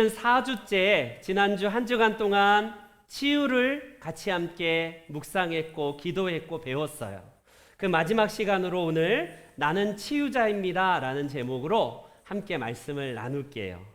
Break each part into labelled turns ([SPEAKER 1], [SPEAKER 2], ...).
[SPEAKER 1] 4주째 지난주 한 주간 동안 치유를 같이 함께 묵상했고 기도했고 배웠어요. 그 마지막 시간으로 오늘 나는 치유자입니다 라는 제목으로 함께 말씀을 나눌게요.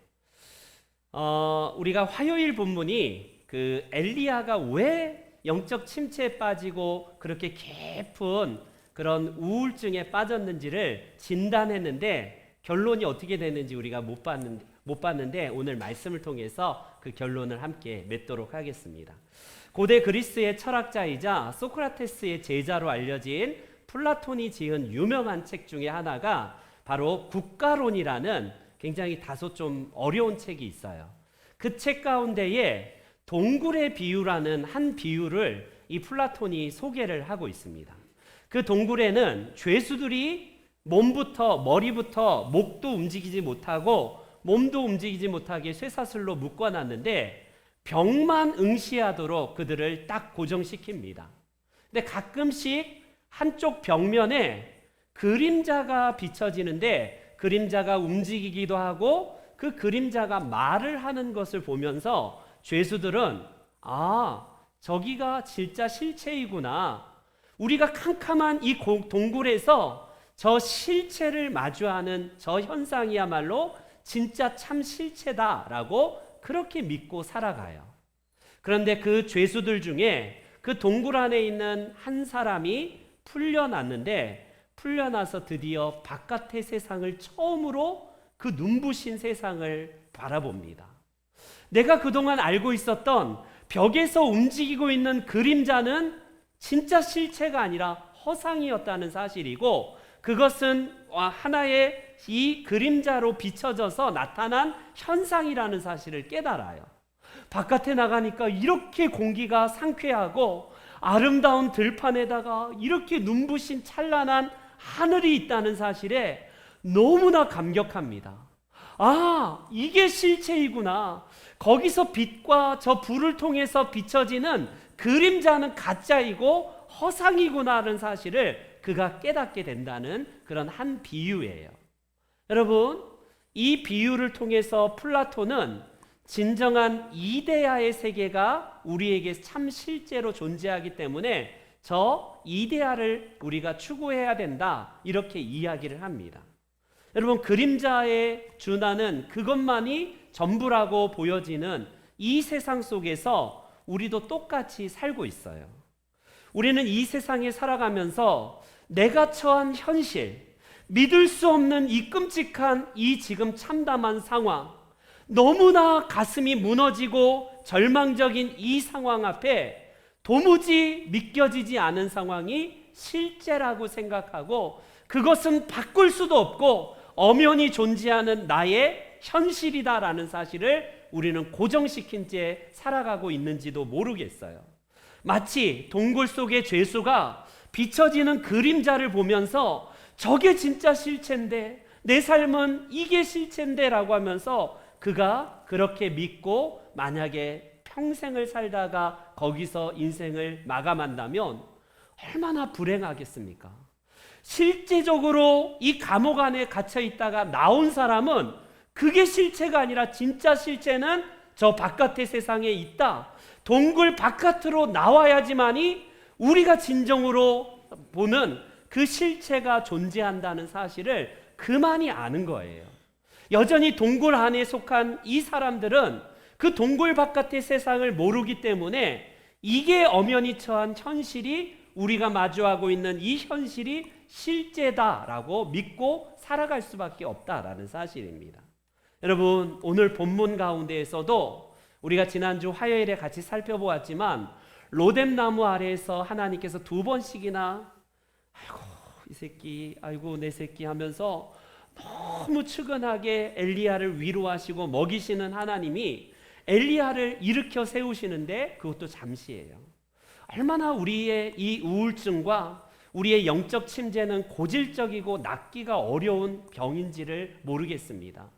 [SPEAKER 1] 우리가 화요일 본문이 그 엘리야가 왜 영적 침체에 빠지고 그렇게 깊은 그런 우울증에 빠졌는지를 진단했는데 결론이 어떻게 됐는지 우리가 못 봤는데 오늘 말씀을 통해서 그 결론을 함께 맺도록 하겠습니다. 고대 그리스의 철학자이자 소크라테스의 제자로 알려진 플라톤이 지은 유명한 책 중에 하나가 바로 국가론이라는 굉장히 다소 좀 어려운 책이 있어요. 그 책 가운데에 동굴의 비유라는 한 비유를 이 플라톤이 소개를 하고 있습니다. 그 동굴에는 죄수들이 몸부터 머리부터 목도 움직이지 못하고 몸도 움직이지 못하게 쇠사슬로 묶어놨는데 병만 응시하도록 그들을 딱 고정시킵니다. 근데 가끔씩 한쪽 벽면에 그림자가 비춰지는데 그림자가 움직이기도 하고 그 그림자가 말을 하는 것을 보면서 죄수들은 저기가 진짜 실체이구나. 우리가 캄캄한 이 동굴에서 저 실체를 마주하는 저 현상이야말로 진짜 참 실체다라고 그렇게 믿고 살아가요. 그런데 그 죄수들 중에 그 동굴 안에 있는 한 사람이 풀려났는데 풀려나서 드디어 바깥의 세상을 처음으로 그 눈부신 세상을 바라봅니다. 내가 그동안 알고 있었던 벽에서 움직이고 있는 그림자는 진짜 실체가 아니라 허상이었다는 사실이고 그것은 하나의 이 그림자로 비춰져서 나타난 현상이라는 사실을 깨달아요. 바깥에 나가니까 이렇게 공기가 상쾌하고 아름다운 들판에다가 이렇게 눈부신 찬란한 하늘이 있다는 사실에 너무나 감격합니다. 이게 실체이구나. 거기서 빛과 저 불을 통해서 비춰지는 그림자는 가짜이고 허상이구나라는 사실을 그가 깨닫게 된다는 그런 한 비유예요. 여러분, 이 비유를 통해서 플라톤은 진정한 이데아의 세계가 우리에게 참 실제로 존재하기 때문에 저 이데아를 우리가 추구해야 된다 이렇게 이야기를 합니다. 여러분, 그림자에 준하는 그것만이 전부라고 보여지는 이 세상 속에서 우리도 똑같이 살고 있어요. 우리는 이 세상에 살아가면서 내가 처한 현실, 믿을 수 없는 이 끔찍한 이 지금 참담한 상황, 너무나 가슴이 무너지고 절망적인 이 상황 앞에 도무지 믿겨지지 않은 상황이 실제라고 생각하고 그것은 바꿀 수도 없고 엄연히 존재하는 나의 현실이다라는 사실을 우리는 고정시킨 채 살아가고 있는지도 모르겠어요. 마치 동굴 속의 죄수가 비춰지는 그림자를 보면서 저게 진짜 실체인데 내 삶은 이게 실체인데 라고 하면서 그가 그렇게 믿고 만약에 평생을 살다가 거기서 인생을 마감한다면 얼마나 불행하겠습니까? 실제적으로 이 감옥 안에 갇혀 있다가 나온 사람은 그게 실체가 아니라 진짜 실체는 저 바깥의 세상에 있다. 동굴 바깥으로 나와야지만이 우리가 진정으로 보는 그 실체가 존재한다는 사실을 그만이 아는 거예요. 여전히 동굴 안에 속한 이 사람들은 그 동굴 바깥의 세상을 모르기 때문에 이게 엄연히 처한 현실이 우리가 마주하고 있는 이 현실이 실제다라고 믿고 살아갈 수밖에 없다라는 사실입니다. 여러분, 오늘 본문 가운데에서도 우리가 지난주 화요일에 같이 살펴보았지만 로뎀나무 아래에서 하나님께서 2번씩이나 아이고 이 새끼 아이고 내 새끼 하면서 너무 측은하게 엘리야를 위로하시고 먹이시는 하나님이 엘리야를 일으켜 세우시는데 그것도 잠시예요. 얼마나 우리의 이 우울증과 우리의 영적 침체는 고질적이고 낫기가 어려운 병인지를 모르겠습니다.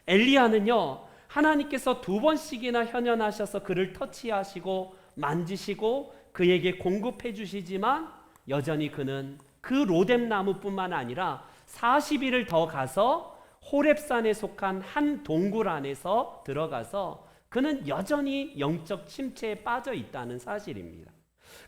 [SPEAKER 1] 엘리야는요, 하나님께서 2번씩이나 현현하셔서 그를 터치하시고 만지시고 그에게 공급해 주시지만 여전히 그는 그 로뎀나무뿐만 아니라 40일을 더 가서 호렙산에 속한 한 동굴 안에서 들어가서 그는 여전히 영적 침체에 빠져 있다는 사실입니다.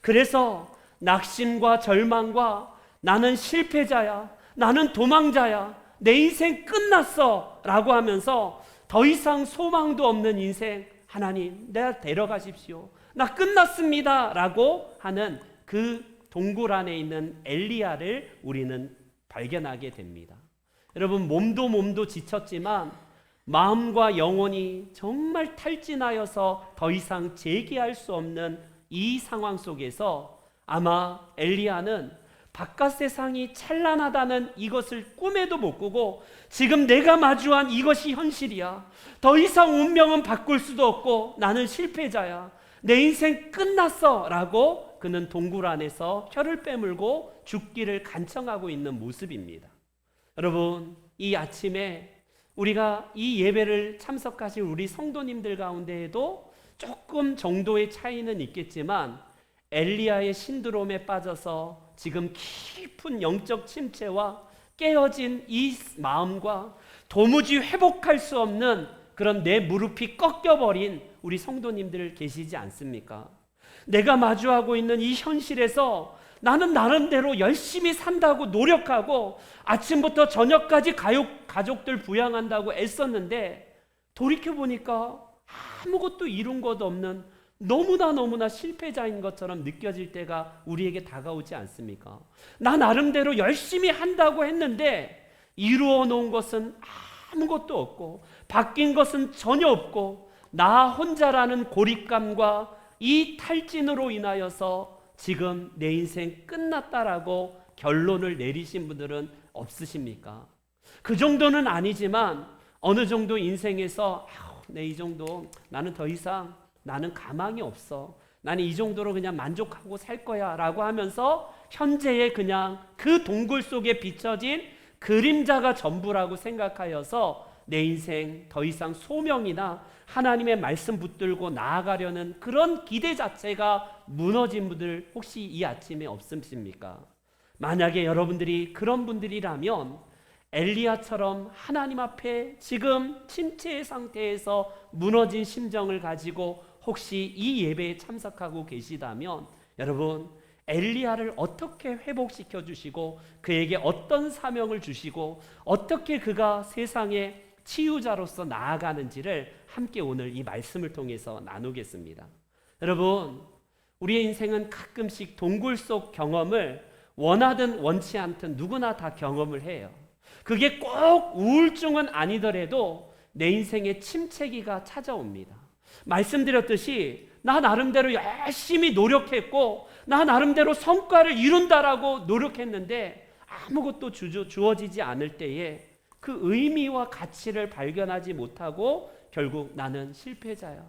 [SPEAKER 1] 그래서 낙심과 절망과 나는 실패자야, 나는 도망자야, 내 인생 끝났어 라고 하면서 더 이상 소망도 없는 인생, 하나님 내가 데려가십시오, 나 끝났습니다 라고 하는 그 동굴 안에 있는 엘리야를 우리는 발견하게 됩니다. 여러분, 몸도 지쳤지만 마음과 영혼이 정말 탈진하여서 더 이상 재기할 수 없는 이 상황 속에서 아마 엘리야는 바깥 세상이 찬란하다는 이것을 꿈에도 못 꾸고 지금 내가 마주한 이것이 현실이야, 더 이상 운명은 바꿀 수도 없고 나는 실패자야, 내 인생 끝났어 라고 그는 동굴 안에서 혀를 빼물고 죽기를 간청하고 있는 모습입니다. 여러분, 이 아침에 우리가 이 예배를 참석하실 우리 성도님들 가운데에도 조금 정도의 차이는 있겠지만 엘리야의 신드롬에 빠져서 지금 깊은 영적 침체와 깨어진 이 마음과 도무지 회복할 수 없는 그런 내 무릎이 꺾여버린 우리 성도님들 계시지 않습니까? 내가 마주하고 있는 이 현실에서 나는 나름대로 열심히 산다고 노력하고 아침부터 저녁까지 가족들 부양한다고 애썼는데 돌이켜보니까 아무것도 이룬 것 없는 너무나 실패자인 것처럼 느껴질 때가 우리에게 다가오지 않습니까? 나 나름대로 열심히 한다고 했는데 이루어 놓은 것은 아무것도 없고 바뀐 것은 전혀 없고 나 혼자라는 고립감과 이 탈진으로 인하여서 지금 내 인생 끝났다라고 결론을 내리신 분들은 없으십니까? 그 정도는 아니지만 어느 정도 인생에서 내 이 정도 나는 더 이상 나는 가망이 없어, 나는 이 정도로 그냥 만족하고 살 거야 라고 하면서 현재의 그냥 그 동굴 속에 비춰진 그림자가 전부라고 생각하여서 내 인생 더 이상 소명이나 하나님의 말씀 붙들고 나아가려는 그런 기대 자체가 무너진 분들 혹시 이 아침에 없으십니까? 만약에 여러분들이 그런 분들이라면 엘리야처럼 하나님 앞에 지금 침체의 상태에서 무너진 심정을 가지고 혹시 이 예배에 참석하고 계시다면 여러분, 엘리야를 어떻게 회복시켜 주시고 그에게 어떤 사명을 주시고 어떻게 그가 세상의 치유자로서 나아가는지를 함께 오늘 이 말씀을 통해서 나누겠습니다. 여러분, 우리의 인생은 가끔씩 동굴 속 경험을 원하든 원치 않든 누구나 다 경험을 해요. 그게 꼭 우울증은 아니더라도 내 인생의 침체기가 찾아옵니다. 말씀드렸듯이 나 나름대로 열심히 노력했고 나 나름대로 성과를 이룬다라고 노력했는데 아무것도 주어지지 않을 때에 그 의미와 가치를 발견하지 못하고 결국 나는 실패자야.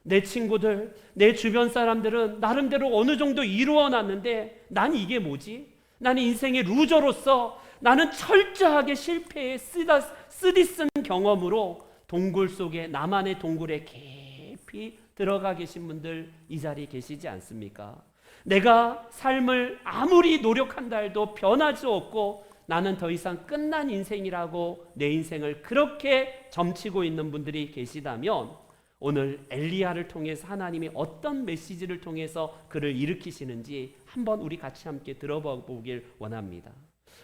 [SPEAKER 1] 내 친구들, 내 주변 사람들은 나름대로 어느 정도 이루어놨는데 난 이게 뭐지? 나는 인생의 루저로서 나는 철저하게 실패에 쓰디쓴 경험으로 동굴 속에 나만의 동굴에 깊이 들어가 계신 분들 이 자리에 계시지 않습니까? 내가 삶을 아무리 노력한다 해도 변하지 없고 나는 더 이상 끝난 인생이라고 내 인생을 그렇게 점치고 있는 분들이 계시다면 오늘 엘리야를 통해서 하나님이 어떤 메시지를 통해서 그를 일으키시는지 한번 우리 같이 함께 들어보길 원합니다.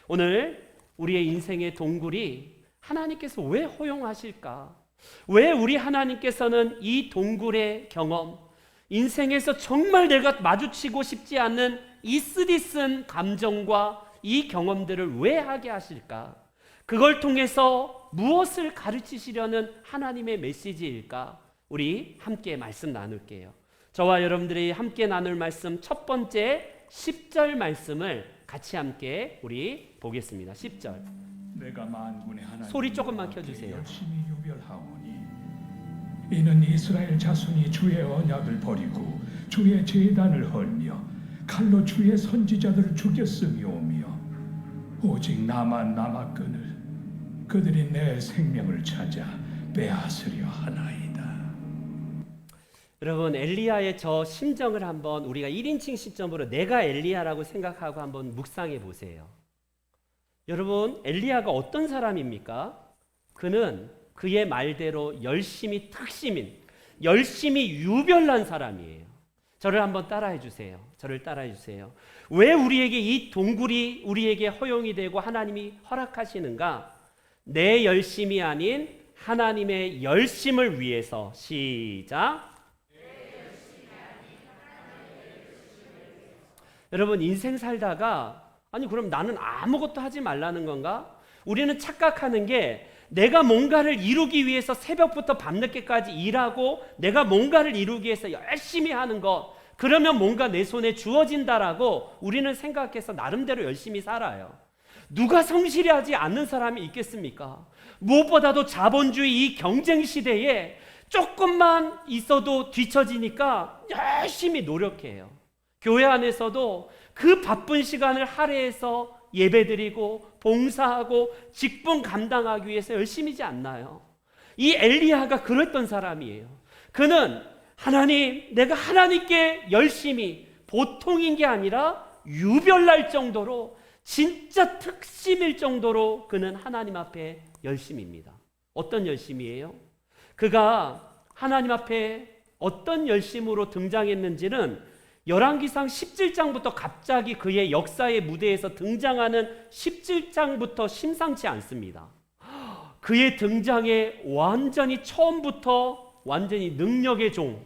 [SPEAKER 1] 오늘 우리의 인생의 동굴이 하나님께서 왜 허용하실까? 왜 우리 하나님께서는 이 동굴의 경험, 인생에서 정말 내가 마주치고 싶지 않는 이 쓰디쓴 감정과 이 경험들을 왜 하게 하실까? 그걸 통해서 무엇을 가르치시려는 하나님의 메시지일까? 우리 함께 말씀 나눌게요. 저와 여러분들이 함께 나눌 말씀 첫 번째 10절 말씀을 같이 함께 우리 보겠습니다. 10절.
[SPEAKER 2] 내가 만군의 하나님
[SPEAKER 1] 소리 조금만 켜주세요.
[SPEAKER 2] 열심히 유별하오니 이는 이스라엘 자손이 주의 언약을 버리고 주의 제단을 헐며 칼로 주의 선지자들을 죽였음이오며 오직 나만 남았거늘 그들이 내 생명을 찾아 빼앗으려 하나이다.
[SPEAKER 1] 여러분, 엘리야의 저 심정을 한번 우리가 1인칭 시점으로 내가 엘리야라고 생각하고 한번 묵상해 보세요. 여러분, 엘리야가 어떤 사람입니까? 그는 그의 말대로 열심히 특심인, 열심히 유별난 사람이에요. 저를 한번 따라해 주세요. 저를 따라해 주세요. 왜 우리에게 이 동굴이 우리에게 허용이 되고 하나님이 허락하시는가? 내 열심이 아닌 하나님의 열심을 위해서. 시작. 여러분, 인생 살다가 아니 그럼 나는 아무것도 하지 말라는 건가? 우리는 착각하는 게 내가 뭔가를 이루기 위해서 새벽부터 밤늦게까지 일하고 내가 뭔가를 이루기 위해서 열심히 하는 것, 그러면 뭔가 내 손에 주어진다라고 우리는 생각해서 나름대로 열심히 살아요. 누가 성실히 하지 않는 사람이 있겠습니까? 무엇보다도 자본주의 이 경쟁 시대에 조금만 있어도 뒤처지니까 열심히 노력해요. 교회 안에서도 그 바쁜 시간을 할애해서 예배드리고 봉사하고 직분 감당하기 위해서 열심히지 않나요? 이 엘리야가 그랬던 사람이에요. 그는 하나님, 내가 하나님께 열심히, 보통인 게 아니라 유별날 정도로, 진짜 특심일 정도로 그는 하나님 앞에 열심입니다. 어떤 열심이에요? 그가 하나님 앞에 어떤 열심으로 등장했는지는 열왕기상 17장부터 갑자기 그의 역사의 무대에서 등장하는 17장부터 심상치 않습니다. 그의 등장에 완전히 처음부터 완전히 능력의 종,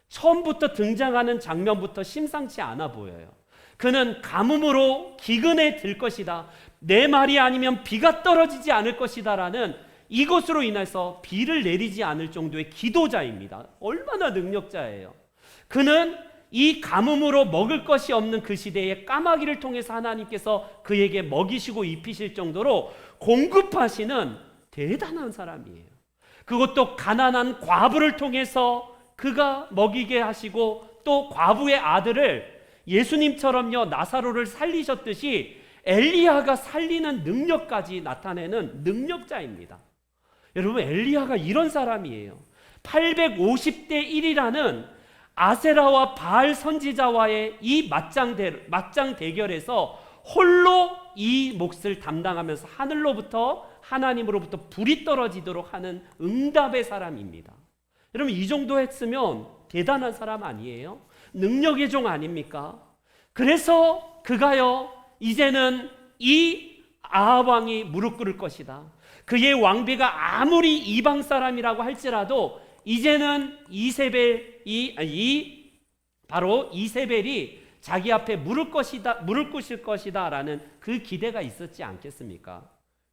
[SPEAKER 1] 처음부터 등장하는 장면부터 심상치 않아 보여요. 그는 가뭄으로 기근에 들 것이다, 내 말이 아니면 비가 떨어지지 않을 것이다 라는 이것으로 인해서 비를 내리지 않을 정도의 기도자입니다. 얼마나 능력자예요. 그는 이 가뭄으로 먹을 것이 없는 그 시대에 까마귀를 통해서 하나님께서 그에게 먹이시고 입히실 정도로 공급하시는 대단한 사람이에요. 그것도 가난한 과부를 통해서 그가 먹이게 하시고, 또 과부의 아들을 예수님처럼요 나사로를 살리셨듯이 엘리야가 살리는 능력까지 나타내는 능력자입니다. 여러분, 엘리야가 이런 사람이에요. 850대 1이라는 아세라와 바알 선지자와의 이 맞짱 대결에서 홀로 이 몫을 담당하면서 하늘로부터, 하나님으로부터 불이 떨어지도록 하는 응답의 사람입니다. 여러분, 이 정도 했으면 대단한 사람 아니에요? 능력의 종 아닙니까? 그래서 그가요 이제는 이 아합 왕이 무릎 꿇을 것이다. 그의 왕비가 아무리 이방 사람이라고 할지라도 이제는 바로 이세벨이 자기 앞에 무릎 꿇을 것이다라는 그 기대가 있었지 않겠습니까?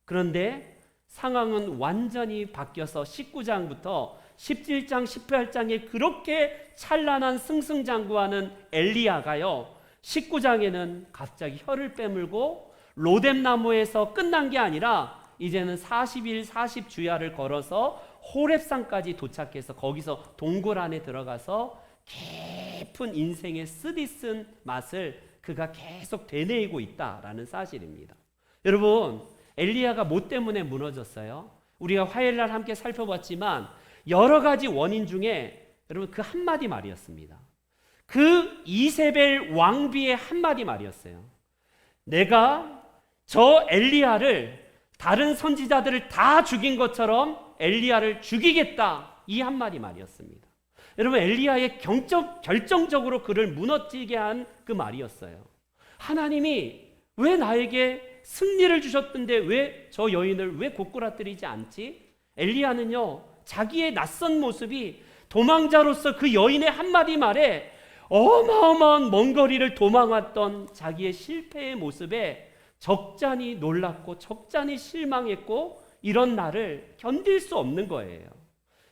[SPEAKER 1] 그런데 상황은 완전히 바뀌어서 19장부터 17장, 18장에 그렇게 찬란한 승승장구하는 엘리야가요 19장에는 갑자기 혀를 빼물고 로뎀나무에서 끝난 게 아니라 이제는 40일 40주야를 걸어서 호렙산까지 도착해서 거기서 동굴 안에 들어가서 깊은 인생의 쓰디쓴 맛을 그가 계속 되뇌이고 있다라는 사실입니다. 여러분, 엘리야가 뭐 때문에 무너졌어요? 우리가 화요일날 함께 살펴봤지만 여러 가지 원인 중에 여러분 그 한마디 말이었습니다. 그 이세벨 왕비의 한마디 말이었어요. 내가 저 엘리야를 다른 선지자들을 다 죽인 것처럼 엘리야를 죽이겠다, 이 한마디 말이었습니다. 여러분, 엘리야의 결정적으로 그를 무너지게 한 그 말이었어요. 하나님이 왜 나에게 승리를 주셨던데 왜 저 여인을 왜 고꾸라뜨리지 않지? 엘리야는요 자기의 낯선 모습이 도망자로서 그 여인의 한마디 말에 어마어마한 먼 거리를 도망왔던 자기의 실패의 모습에 적잖이 놀랐고 적잖이 실망했고, 이런 나를 견딜 수 없는 거예요.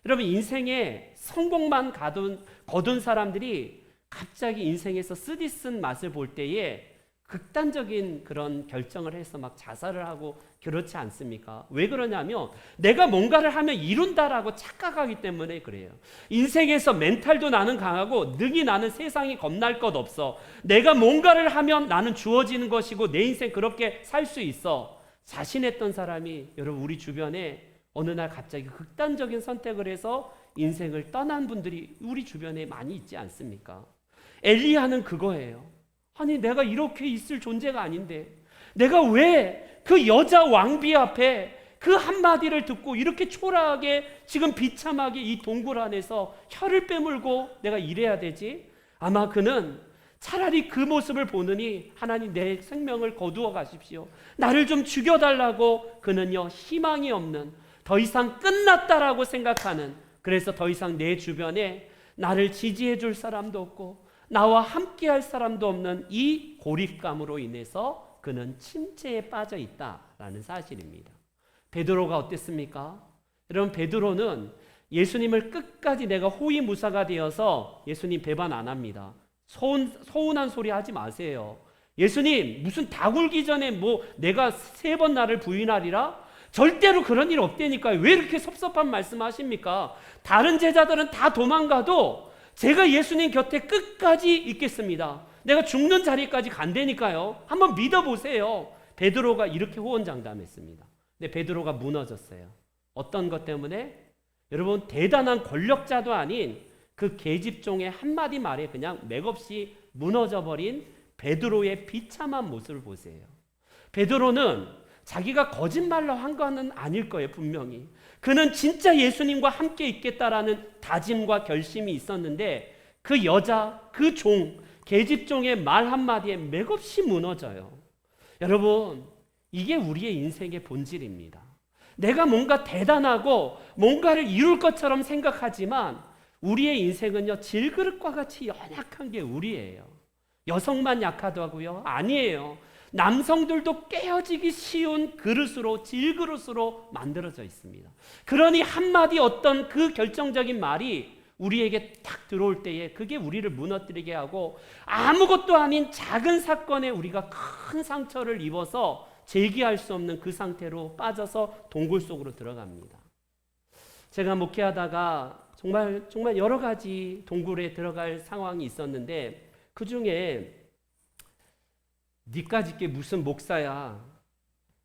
[SPEAKER 1] 여러분, 인생에 성공만 거둔 사람들이 갑자기 인생에서 쓰디쓴 맛을 볼 때에 극단적인 그런 결정을 해서 막 자살을 하고 그렇지 않습니까? 왜 그러냐면 내가 뭔가를 하면 이룬다라고 착각하기 때문에 그래요. 인생에서 멘탈도 나는 강하고 능히 나는 세상이 겁날 것 없어. 내가 뭔가를 하면 나는 주어지는 것이고 내 인생 그렇게 살 수 있어. 자신했던 사람이 여러분 우리 주변에 어느 날 갑자기 극단적인 선택을 해서 인생을 떠난 분들이 우리 주변에 많이 있지 않습니까? 엘리야는 그거예요. 아니 내가 이렇게 있을 존재가 아닌데 내가 왜 그 여자 왕비 앞에 그 한마디를 듣고 이렇게 초라하게 지금 비참하게 이 동굴 안에서 혀를 빼물고 내가 일해야 되지? 아마 그는 차라리 그 모습을 보느니 하나님 내 생명을 거두어 가십시오. 나를 좀 죽여달라고 그는요 희망이 없는 더 이상 끝났다라고 생각하는 그래서 더 이상 내 주변에 나를 지지해 줄 사람도 없고 나와 함께 할 사람도 없는 이 고립감으로 인해서 그는 침체에 빠져 있다라는 사실입니다. 베드로가 어땠습니까? 여러분 베드로는 예수님을 끝까지 내가 호위무사가 되어서 예수님 배반 안 합니다. 서운한 소리 하지 마세요. 예수님 무슨 다 굴기 전에 뭐 내가 3번 나를 부인하리라? 절대로 그런 일 없다니까요. 왜 이렇게 섭섭한 말씀하십니까? 다른 제자들은 다 도망가도 제가 예수님 곁에 끝까지 있겠습니다. 내가 죽는 자리까지 간다니까요. 한번 믿어보세요. 베드로가 이렇게 호언장담했습니다. 근데 베드로가 무너졌어요. 어떤 것 때문에? 여러분 대단한 권력자도 아닌 그 계집종의 한마디 말에 그냥 맥없이 무너져버린 베드로의 비참한 모습을 보세요. 베드로는 자기가 거짓말로 한 거는 아닐 거예요. 분명히. 그는 진짜 예수님과 함께 있겠다라는 다짐과 결심이 있었는데 그 여자, 그 종, 계집종의 말 한마디에 맥없이 무너져요. 여러분 이게 우리의 인생의 본질입니다. 내가 뭔가 대단하고 뭔가를 이룰 것처럼 생각하지만 우리의 인생은요 질그릇과 같이 연약한 게 우리예요. 여성만 약하다고요? 아니에요. 남성들도 깨어지기 쉬운 그릇으로 질그릇으로 만들어져 있습니다. 그러니 한마디 어떤 그 결정적인 말이 우리에게 딱 들어올 때에 그게 우리를 무너뜨리게 하고 아무것도 아닌 작은 사건에 우리가 큰 상처를 입어서 제기할 수 없는 그 상태로 빠져서 동굴 속으로 들어갑니다. 제가 목회하다가 정말 여러 가지 동굴에 들어갈 상황이 있었는데 그 중에 니까짓 게 무슨 목사야.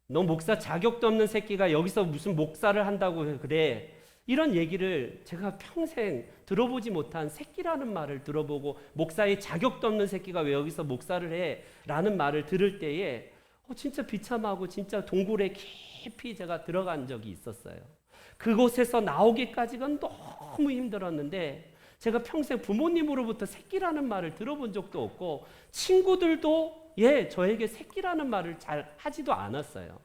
[SPEAKER 1] 너 목사 자격도 없는 새끼가 여기서 무슨 목사를 한다고 그래. 이런 얘기를 제가 평생 들어보지 못한 새끼라는 말을 들어보고 목사의 자격도 없는 새끼가 왜 여기서 목사를 해? 라는 말을 들을 때에 진짜 비참하고 진짜 동굴에 깊이 제가 들어간 적이 있었어요. 그곳에서 나오기까지가 너무 힘들었는데 제가 평생 부모님으로부터 새끼라는 말을 들어본 적도 없고 친구들도 저에게 새끼라는 말을 잘 하지도 않았어요.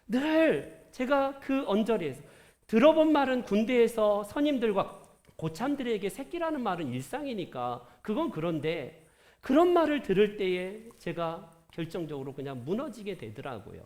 [SPEAKER 1] 늘 제가 그 언저리에서 들어본 말은 군대에서 선임들과 고참들에게 새끼라는 말은 일상이니까 그건 그런데 그런 말을 들을 때에 제가 결정적으로 그냥 무너지게 되더라고요.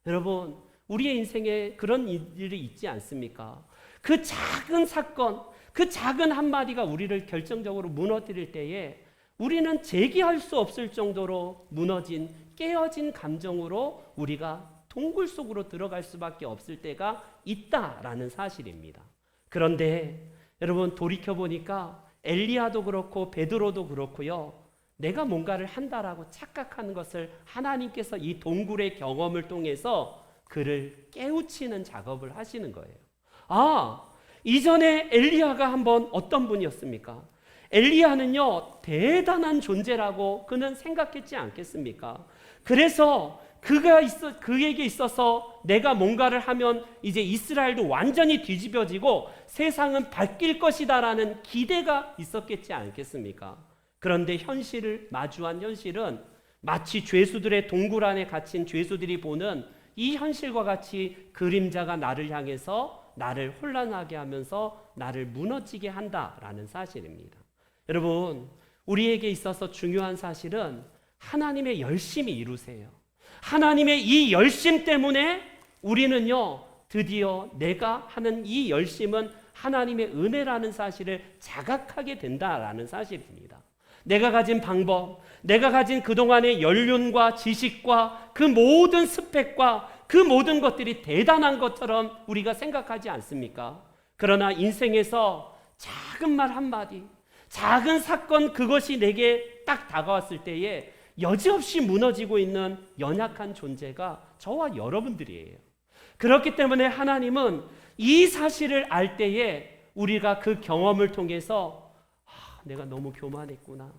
[SPEAKER 1] 여러분 우리의 인생에 그런 일이 있지 않습니까? 그 작은 사건, 그 작은 한마디가 우리를 결정적으로 무너뜨릴 때에 우리는 제기할 수 없을 정도로 무너진 깨어진 감정으로 우리가 동굴 속으로 들어갈 수밖에 없을 때가 있다라는 사실입니다. 그런데 여러분 돌이켜보니까 엘리야도 그렇고 베드로도 그렇고요. 내가 뭔가를 한다라고 착각하는 것을 하나님께서 이 동굴의 경험을 통해서 그를 깨우치는 작업을 하시는 거예요. 이전에 엘리야가 한번 어떤 분이었습니까? 엘리야는요 대단한 존재라고 그는 생각했지 않겠습니까? 그래서 그에게 있어서 내가 뭔가를 하면 이제 이스라엘도 완전히 뒤집어지고 세상은 바뀔 것이다라는 기대가 있었겠지 않겠습니까? 그런데 현실을 마주한 현실은 마치 죄수들의 동굴 안에 갇힌 죄수들이 보는 이 현실과 같이 그림자가 나를 향해서 나를 혼란하게 하면서 나를 무너지게 한다라는 사실입니다. 여러분 우리에게 있어서 중요한 사실은 하나님의 열심히 이루세요. 하나님의 이 열심 때문에 우리는요 드디어 내가 하는 이 열심은 하나님의 은혜라는 사실을 자각하게 된다라는 사실입니다. 내가 가진 방법, 내가 가진 그동안의 연륜과 지식과 그 모든 스펙과 그 모든 것들이 대단한 것처럼 우리가 생각하지 않습니까? 그러나 인생에서 작은 말 한마디, 작은 사건 그것이 내게 딱 다가왔을 때에 여지없이 무너지고 있는 연약한 존재가 저와 여러분들이에요. 그렇기 때문에 하나님은 이 사실을 알 때에 우리가 그 경험을 통해서 내가 너무 교만했구나.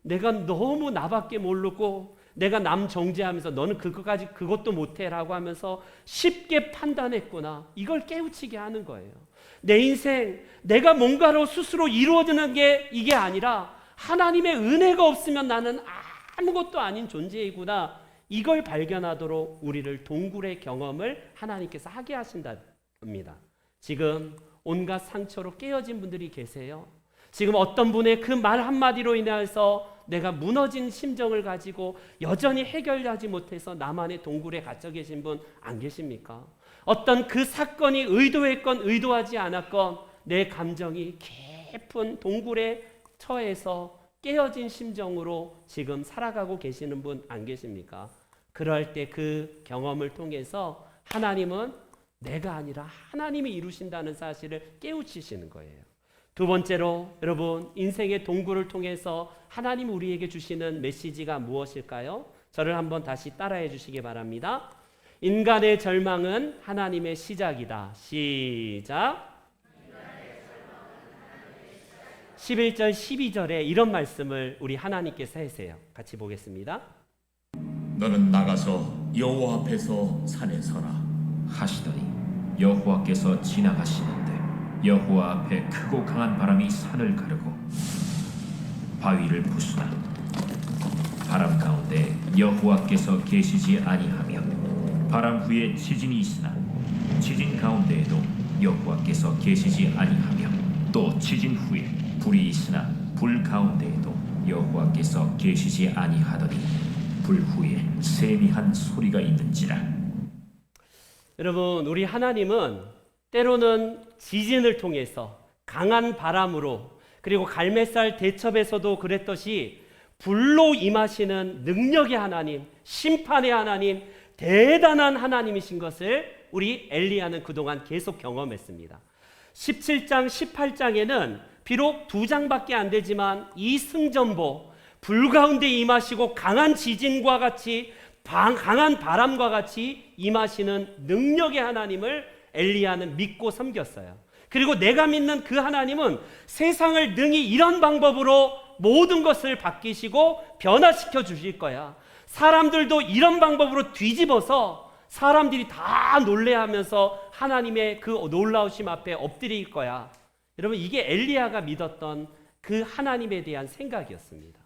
[SPEAKER 1] 내가 너무 나밖에 모르고 내가 남 정죄하면서 너는 그것도 못해라고 하면서 쉽게 판단했구나. 이걸 깨우치게 하는 거예요. 내 인생 내가 뭔가로 스스로 이루어지는 게 이게 아니라 하나님의 은혜가 없으면 나는 아무것도 아닌 존재이구나. 이걸 발견하도록 우리를 동굴의 경험을 하나님께서 하게 하신답니다. 지금 온갖 상처로 깨어진 분들이 계세요. 지금 어떤 분의 그 말 한마디로 인해서 내가 무너진 심정을 가지고 여전히 해결하지 못해서 나만의 동굴에 갇혀 계신 분 안 계십니까? 어떤 그 사건이 의도했건 의도하지 않았건 내 감정이 깊은 동굴에 처해서 깨어진 심정으로 지금 살아가고 계시는 분 안 계십니까? 그럴 때 그 경험을 통해서 하나님은 내가 아니라 하나님이 이루신다는 사실을 깨우치시는 거예요. 두 번째로 여러분, 인생의 동굴을 통해서 하나님 우리에게 주시는 메시지가 무엇일까요? 저를 한번 다시 따라해 주시기 바랍니다. 인간의 절망은 하나님의 시작이다. 시작. 11절 12절에 이런 말씀을 우리 하나님께서 하세요. 같이 보겠습니다.
[SPEAKER 3] 너는 나가서 여호와 앞에서 산에 서라
[SPEAKER 4] 하시더니 여호와께서 지나가시는데 여호와 앞에 크고 강한 바람이 산을 가르고 바위를 부수나 바람 가운데 여호와께서 계시지 아니하며 바람 후에 지진이 있으나 지진 가운데에도 여호와께서 계시지 아니하며 또 지진 후에 불이 있으나 불 가운데에도 여호와께서 계시지 아니하더니 불 후에 세미한 소리가 있는지라.
[SPEAKER 1] 여러분, 우리 하나님은 때로는 지진을 통해서 강한 바람으로, 그리고 갈매살 대첩에서도 그랬듯이 불로 임하시는 능력의 하나님, 심판의 하나님, 대단한 하나님이신 것을 우리 엘리야는 그동안 계속 경험했습니다. 17장, 18장에는 비록 2장밖에 안 되지만 이 승전보, 불 가운데 임하시고 강한 지진과 같이 강한 바람과 같이 임하시는 능력의 하나님을 엘리야는 믿고 섬겼어요. 그리고 내가 믿는 그 하나님은 세상을 능히 이런 방법으로 모든 것을 바뀌시고 변화시켜 주실 거야. 사람들도 이런 방법으로 뒤집어서 사람들이 다 놀래하면서 하나님의 그 놀라우심 앞에 엎드릴 거야. 여러분, 이게 엘리야가 믿었던 그 하나님에 대한 생각이었습니다.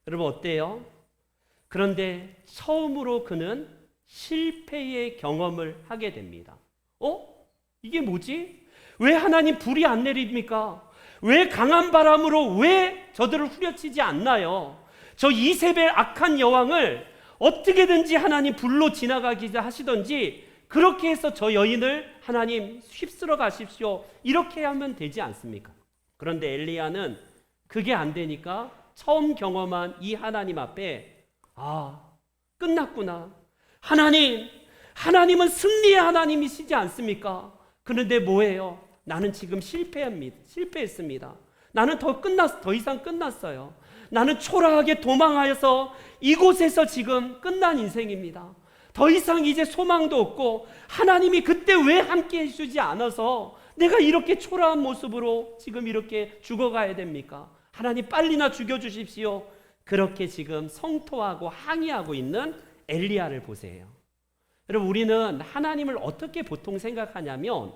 [SPEAKER 1] 여러분, 어때요? 그런데 처음으로 그는 실패의 경험을 하게 됩니다. 이게 뭐지? 왜 하나님 불이 안 내립니까? 왜 강한 바람으로 왜 저들을 후려치지 않나요? 저 이세벨 악한 여왕을 어떻게든지 하나님 불로 지나가게 하시던지 그렇게 해서 저 여인을 하나님 휩쓸어 가십시오. 이렇게 하면 되지 않습니까? 그런데 엘리야는 그게 안 되니까 처음 경험한 이 하나님 앞에 끝났구나. 하나님은 승리의 하나님이시지 않습니까? 그런데 뭐예요? 나는 지금 실패했습니다. 나는 더 이상 끝났어요. 나는 초라하게 도망하여서 이곳에서 지금 끝난 인생입니다. 더 이상 이제 소망도 없고 하나님이 그때 왜 함께 해주지 않아서 내가 이렇게 초라한 모습으로 지금 이렇게 죽어가야 됩니까? 하나님 빨리나 죽여주십시오. 그렇게 지금 성토하고 항의하고 있는 엘리야를 보세요. 여러분, 우리는 하나님을 어떻게 보통 생각하냐면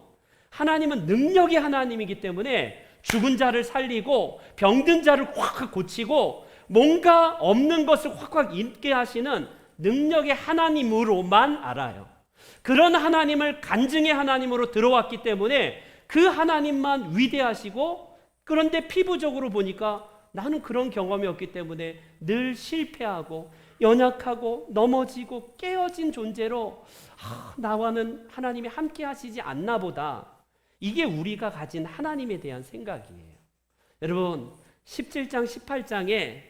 [SPEAKER 1] 하나님은 능력의 하나님이기 때문에 죽은 자를 살리고 병든 자를 확 고치고 뭔가 없는 것을 확 있게 하시는 능력의 하나님으로만 알아요. 그런 하나님을 간증의 하나님으로 들어왔기 때문에 그 하나님만 위대하시고, 그런데 피부적으로 보니까 나는 그런 경험이 없기 때문에 늘 실패하고 연약하고 넘어지고 깨어진 존재로 나와는 하나님이 함께 하시지 않나 보다. 이게 우리가 가진 하나님에 대한 생각이에요. 여러분, 17장 18장에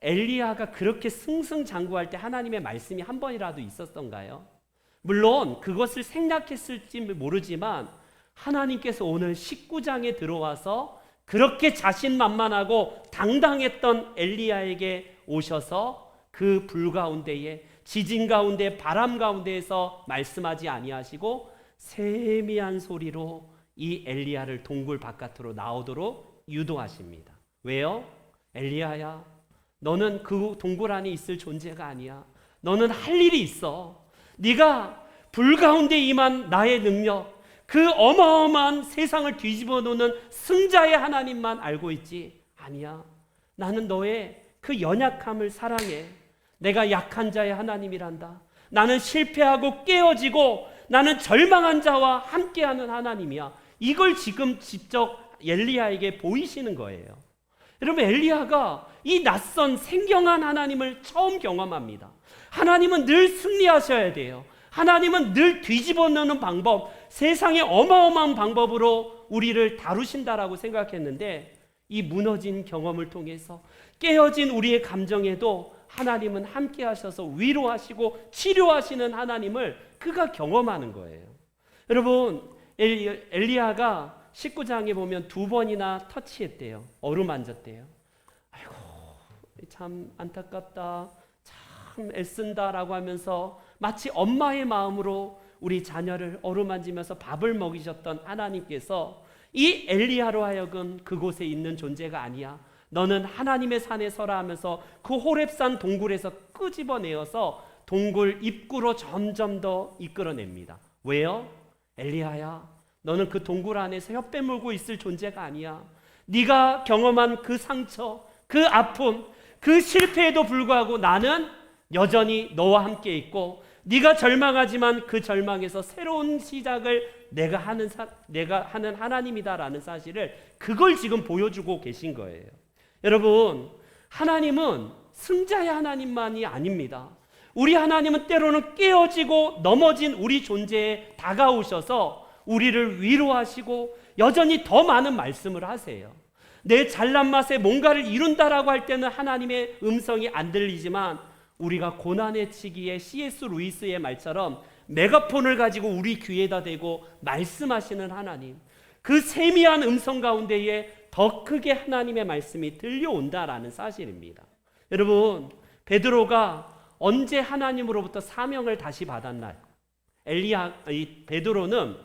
[SPEAKER 1] 엘리야가 그렇게 승승장구할 때 하나님의 말씀이 한 번이라도 있었던가요? 물론 그것을 생략했을지 모르지만 하나님께서 오늘 19장에 들어와서 그렇게 자신만만하고 당당했던 엘리야에게 오셔서 그 불 가운데에, 지진 가운데, 바람 가운데에서 말씀하지 아니하시고 세미한 소리로 이 엘리야를 동굴 바깥으로 나오도록 유도하십니다. 왜요? 엘리야야, 너는 그 동굴 안에 있을 존재가 아니야. 너는 할 일이 있어. 네가 불 가운데 임한 나의 능력, 그 어마어마한 세상을 뒤집어 놓는 승자의 하나님만 알고 있지. 아니야. 나는 너의 그 연약함을 사랑해. 내가 약한 자의 하나님이란다. 나는 실패하고 깨어지고 나는 절망한 자와 함께하는 하나님이야. 이걸 지금 직접 엘리야에게 보이시는 거예요. 여러분, 엘리야가 이 낯선 생경한 하나님을 처음 경험합니다. 하나님은 늘 승리하셔야 돼요. 하나님은 늘 뒤집어 놓는 방법, 세상의 어마어마한 방법으로 우리를 다루신다라고 생각했는데, 이 무너진 경험을 통해서 깨어진 우리의 감정에도 하나님은 함께 하셔서 위로하시고 치료하시는 하나님을 그가 경험하는 거예요. 여러분, 엘리야가 19장에 보면 2번이나 터치했대요. 어루만졌대요. 아이고, 참 안타깝다, 참 애쓴다라고 하면서 마치 엄마의 마음으로 우리 자녀를 어루만지면서 밥을 먹이셨던 하나님께서 이 엘리야로 하여금 그곳에 있는 존재가 아니야. 너는 하나님의 산에 서라 하면서 그 호렙산 동굴에서 끄집어내어서 동굴 입구로 점점 더 이끌어냅니다. 왜요? 엘리야야, 너는 그 동굴 안에서 혀 빼물고 있을 존재가 아니야. 네가 경험한 그 상처, 그 아픔, 그 실패에도 불구하고 나는 여전히 너와 함께 있고, 네가 절망하지만 그 절망에서 새로운 시작을 내가 하는 하나님이다라는 사실을, 그걸 지금 보여주고 계신 거예요. 여러분, 하나님은 승자의 하나님만이 아닙니다. 우리 하나님은 때로는 깨어지고 넘어진 우리 존재에 다가오셔서 우리를 위로하시고 여전히 더 많은 말씀을 하세요. 내 잘난 맛에 뭔가를 이룬다라고 할 때는 하나님의 음성이 안 들리지만, 우리가 고난의 시기에 C.S. 루이스의 말처럼 메가폰을 가지고 우리 귀에다 대고 말씀하시는 하나님, 그 세미한 음성 가운데에 더 크게 하나님의 말씀이 들려온다라는 사실입니다. 여러분, 베드로가 언제 하나님으로부터 사명을 다시 받았나요? 베드로는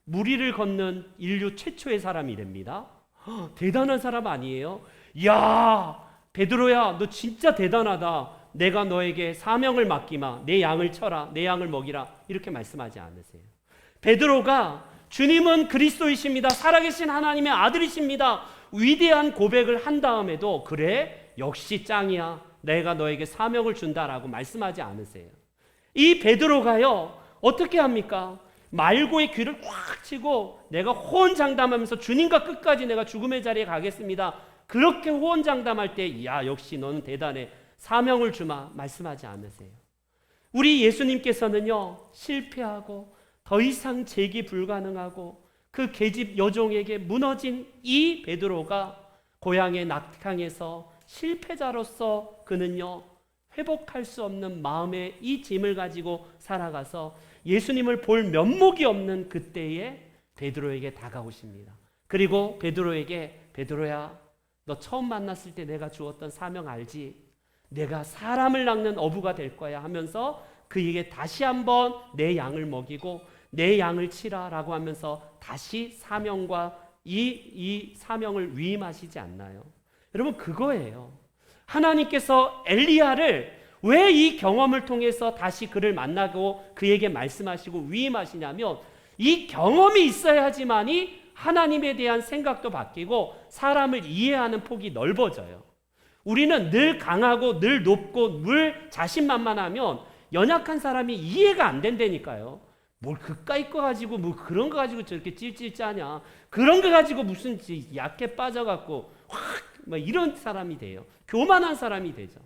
[SPEAKER 1] 무리를 걷는 인류 최초의 사람이 됩니다. 대단한 사람 아니에요? 야, 베드로야, 너 진짜 대단하다. 내가 너에게 사명을 맡기마. 내 양을 쳐라. 내 양을 먹이라. 이렇게 말씀하지 않으세요. 베드로가 주님은 그리스도이십니다. 살아계신 하나님의 아들이십니다. 위대한 고백을 한 다음에도, 그래, 역시 짱이야. 내가 너에게 사명을 준다라고 말씀하지 않으세요. 이 베드로가요, 어떻게 합니까? 말고의 귀를 꽉 치고 내가 호언장담하면서 주님과 끝까지 내가 죽음의 자리에 가겠습니다. 그렇게 호언장담할 때, 야, 역시 너는 대단해. 사명을 주마. 말씀하지 않으세요. 우리 예수님께서는요, 실패하고 더 이상 재기 불가능하고 그 계집 여종에게 무너진 이 베드로가 고향의 낙향에서 실패자로서 그는요, 회복할 수 없는 마음의 이 짐을 가지고 살아가서 예수님을 볼 면목이 없는 그때에 베드로에게 다가오십니다. 그리고 베드로에게, 베드로야, 너 처음 만났을 때 내가 주었던 사명 알지? 내가 사람을 낚는 어부가 될 거야 하면서 그에게 다시 한번 내 양을 먹이고 내 양을 치라라고 하면서 다시 사명과 이 사명을 위임하시지 않나요? 여러분, 그거예요. 하나님께서 엘리야를 왜 이 경험을 통해서 다시 그를 만나고 그에게 말씀하시고 위임하시냐면, 이 경험이 있어야지만이 하나님에 대한 생각도 바뀌고 사람을 이해하는 폭이 넓어져요. 우리는 늘 강하고 늘 높고 늘 자신만만하면 연약한 사람이 이해가 안 된다니까요. 뭘 그까이 거 가지고 뭐 그런 거 가지고 저렇게 찔찔 짜냐, 그런 거 가지고 무슨 약해 빠져갖고 확 막 이런 사람이 돼요. 교만한 사람이 되죠.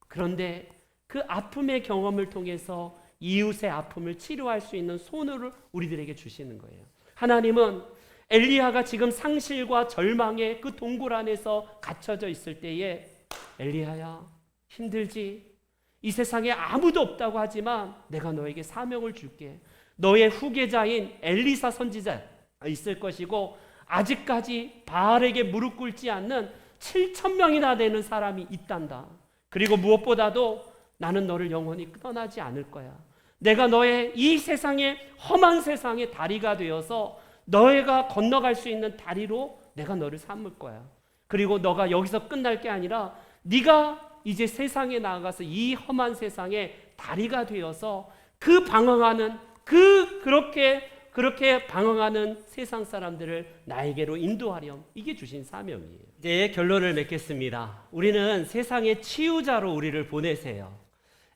[SPEAKER 1] 그런데 그 아픔의 경험을 통해서 이웃의 아픔을 치료할 수 있는 손을 우리들에게 주시는 거예요. 하나님은 엘리야가 지금 상실과 절망의 그 동굴 안에서 갇혀져 있을 때에, 엘리야야, 힘들지? 이 세상에 아무도 없다고 하지만 내가 너에게 사명을 줄게. 너의 후계자인 엘리사 선지자 있을 것이고, 아직까지 바알에게 무릎 꿇지 않는 7,000명이나 되는 사람이 있단다. 그리고 무엇보다도 나는 너를 영원히 떠나지 않을 거야. 내가 너의 이 세상의 험한 세상의 다리가 되어서 너희가 건너갈 수 있는 다리로 내가 너를 삼을 거야. 그리고 너가 여기서 끝날 게 아니라 네가 이제 세상에 나아가서 이 험한 세상에 다리가 되어서 그 방황하는 그렇게 방황하는 세상 사람들을 나에게로 인도하렴. 이게 주신 사명이에요. 이제 결론을 맺겠습니다. 우리는 세상의 치유자로 우리를 보내세요.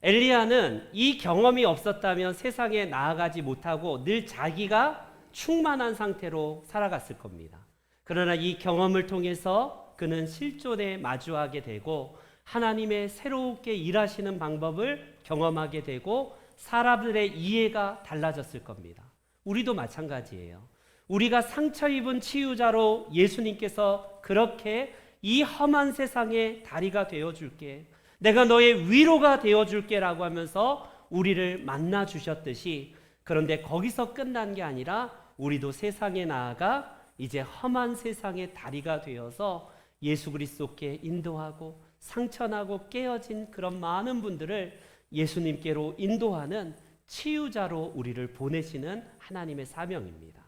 [SPEAKER 1] 엘리야는 이 경험이 없었다면 세상에 나아가지 못하고 늘 자기가 충만한 상태로 살아갔을 겁니다. 그러나 이 경험을 통해서 그는 실존에 마주하게 되고 하나님의 새롭게 일하시는 방법을 경험하게 되고 사람들의 이해가 달라졌을 겁니다. 우리도 마찬가지예요. 우리가 상처 입은 치유자로 예수님께서 그렇게 이 험한 세상에 다리가 되어줄게, 내가 너의 위로가 되어줄게 라고 하면서 우리를 만나 주셨듯이, 그런데 거기서 끝난 게 아니라 우리도 세상에 나아가 이제 험한 세상의 다리가 되어서 예수 그리스도께 인도하고 상처나고 깨어진 그런 많은 분들을 예수님께로 인도하는 치유자로 우리를 보내시는 하나님의 사명입니다.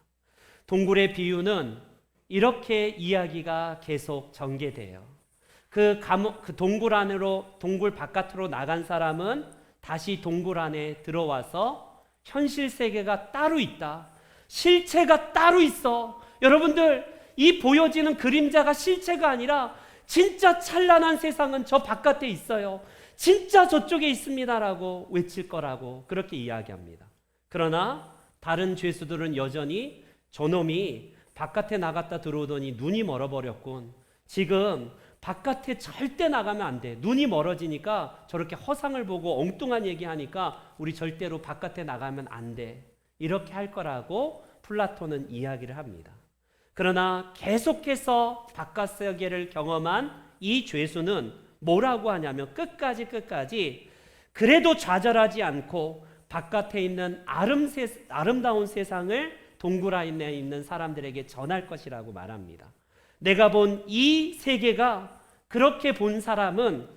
[SPEAKER 1] 동굴의 비유는 이렇게 이야기가 계속 전개돼요. 그 동굴 바깥으로 나간 사람은 다시 동굴 안에 들어와서 현실 세계가 따로 있다, 실체가 따로 있어. 여러분들, 이 보여지는 그림자가 실체가 아니라 진짜 찬란한 세상은 저 바깥에 있어요, 진짜 저쪽에 있습니다라고 외칠 거라고 그렇게 이야기합니다. 그러나 다른 죄수들은 여전히 저놈이 바깥에 나갔다 들어오더니 눈이 멀어버렸군, 지금 바깥에 절대 나가면 안 돼, 눈이 멀어지니까 저렇게 허상을 보고 엉뚱한 얘기하니까 우리 절대로 바깥에 나가면 안 돼, 이렇게 할 거라고 플라톤은 이야기를 합니다. 그러나 계속해서 바깥 세계를 경험한 이 죄수는 뭐라고 하냐면 끝까지 그래도 좌절하지 않고 바깥에 있는 아름다운 세상을 동굴 안에 있는 사람들에게 전할 것이라고 말합니다. 내가 본 이 세계가, 그렇게 본 사람은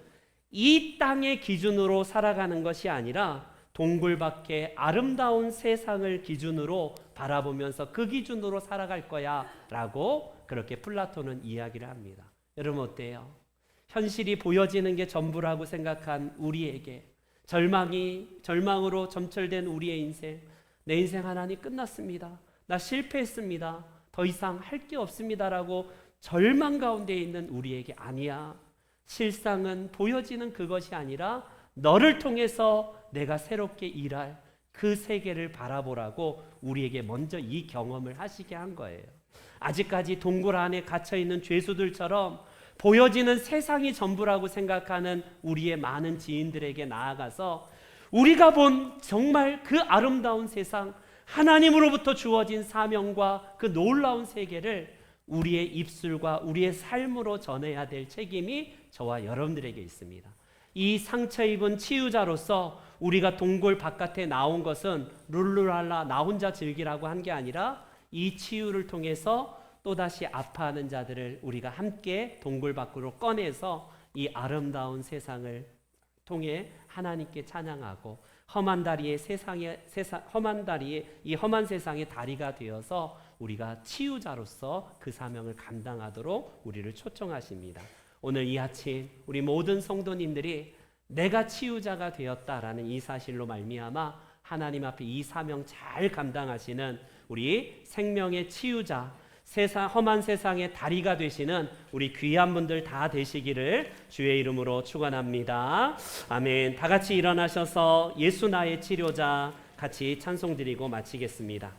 [SPEAKER 1] 이 땅의 기준으로 살아가는 것이 아니라 동굴 밖에 아름다운 세상을 기준으로 바라보면서 그 기준으로 살아갈 거야 라고 그렇게 플라톤은 이야기를 합니다. 여러분 어때요? 현실이 보여지는 게 전부라고 생각한 우리에게, 절망으로 점철된 우리의 인생, 내 인생 하나님 끝났습니다, 나 실패했습니다, 더 이상 할 게 없습니다라고 절망 가운데 있는 우리에게, 아니야, 실상은 보여지는 그것이 아니라 너를 통해서 내가 새롭게 일할 그 세계를 바라보라고 우리에게 먼저 이 경험을 하시게 한 거예요. 아직까지 동굴 안에 갇혀있는 죄수들처럼 보여지는 세상이 전부라고 생각하는 우리의 많은 지인들에게 나아가서 우리가 본 정말 그 아름다운 세상, 하나님으로부터 주어진 사명과 그 놀라운 세계를 우리의 입술과 우리의 삶으로 전해야 될 책임이 저와 여러분들에게 있습니다. 이 상처 입은 치유자로서 우리가 동굴 바깥에 나온 것은 룰루랄라 나 혼자 즐기라고 한 게 아니라 이 치유를 통해서 또다시 아파하는 자들을 우리가 함께 동굴 밖으로 꺼내서 이 아름다운 세상을 통해 하나님께 찬양하고 험한 세상의 다리가 되어서 우리가 치유자로서 그 사명을 감당하도록 우리를 초청하십니다. 오늘 이 아침 우리 모든 성도님들이 내가 치유자가 되었다라는 이 사실로 말미암아 하나님 앞에 이 사명 잘 감당하시는 우리 생명의 치유자, 험한 세상의 다리가 되시는 우리 귀한 분들 다 되시기를 주의 이름으로 축원합니다. 아멘. 다 같이 일어나셔서 예수 나의 치료자 같이 찬송 드리고 마치겠습니다.